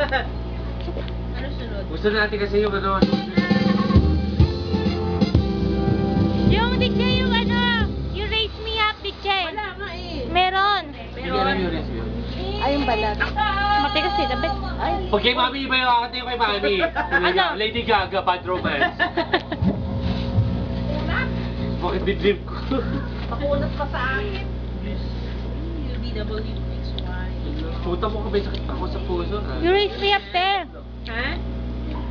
Ano sunod? Gusto natin kasi yung ano. Yung DJ, yung ano, you raise me up, DJ. Wala nga eh. Meron. Hindi alam yung rest yun. Ay, yung balat. Matigas eh, dapat. Ay. Pag kay Mami, iba yung akate yung kay Mami. Ano? Lady Gaga, Bad Romance. Bakit bidrip ko? Pakunat pa sa akin. UBWXY. Puta mo ka ba yung sakit ako sa puso, ha? You raise me up, te. Ha?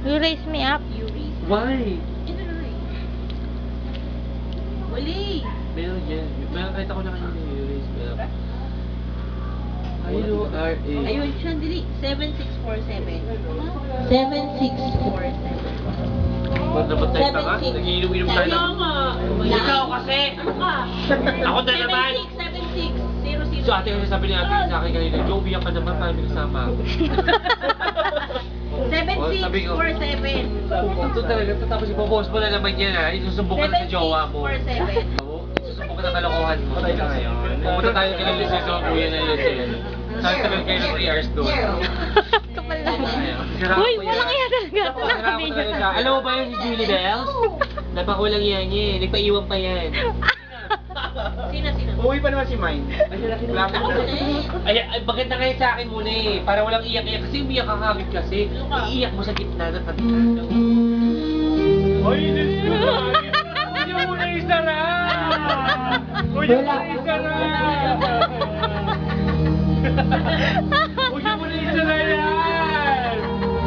You raise me up. Yuri. Why? Ito na rin. Wali. Meron yan. Meron kahit ako na kanina yung raise me up. I-O-R-A. Ayun, Chandili. 7647. 7647. Ba't naman tayo pa nga? 76. Nagiinom-inom tayo Kaya ng... nga. Ikaw kasi! Ano ka? Ako na naman! 76. 00. So ate kasi sabi ni ate sa akin kanina, Joe, biyak ka naman, paano kasama ako? Sabi ko, 7647. ito talaga, ito tapos ipopost mo na naman yan ha, isusumbong ka na sa jowa mo. 7647. Oo, isusumbong ka na kalokohan mo. Pumunta tayo kay Lisa, so kuya na Lisa. Sabi tagal kayo ng 3 hours doon. Kapal na. Sira Uy, ko yan. walang iya talaga. Sira ko talaga siya. Alam mo ba yung si Julie Bells? Napakulang yan niya eh, nagpaiwan pa yan. Sino? Uwi pa naman si Mine. Wala Ako pa na eh. Ay, maganda kayo sa akin muna eh, para walang iyak-iyak. Kasi umiyak ka kagad kasi. Iiyak mo sa gitna ng pagkakataon. Ay, Diyos ko! Huwag niyo muna isara! Huwag niyo muna isara! Huwag niyo muna isara yan!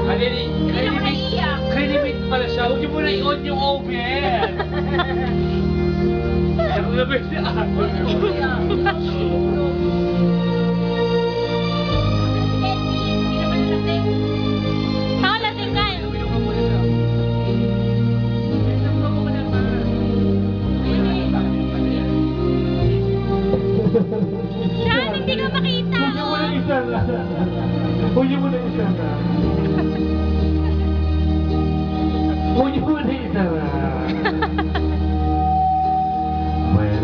Ano yun? Hindi naman naiiyak. Credit pala siya. Huwag niyo muna i-on yung oven! Ako na ba siya? Ako lasing ka eh. Saan? Hindi ka makita. Huwag niyo muna isara. Huwag niyo muna isara. When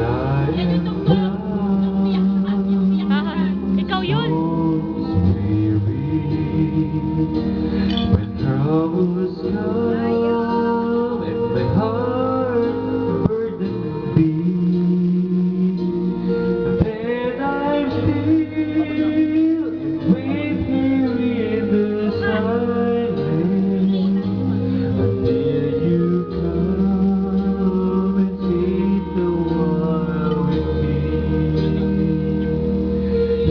Ikaw yun. when troubles come and my heart burdened be, then I'm still and wait here in the silence until you come and take the while with me.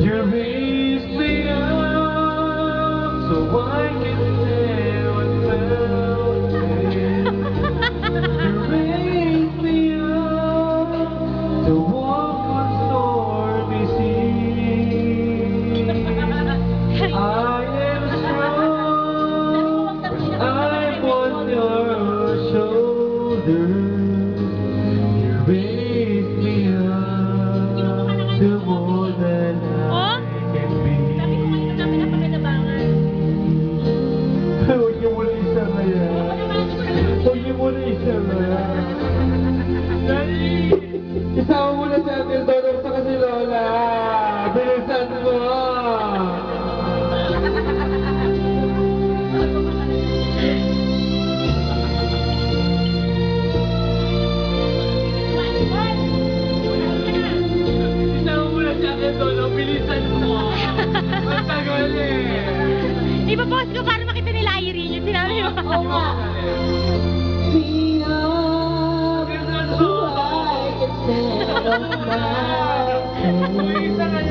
You raise me up so I can stand on mountains. You raise me up to walk on stormy seas. I am strong when I'm on your shoulders. You raise me up to more than I can be. Huwag niyo muna isama yan. Huwag niyo muna isama. Dali! Isama mo na si Ate Donor sa kasi Lola. Bilisan mo! Isama mo na si Ate Donor. Bilisan mo! Ang tagal eh! Ipapost ko para makita nila Irene yung sinabi mo. Oo nga. So I can stand on my own.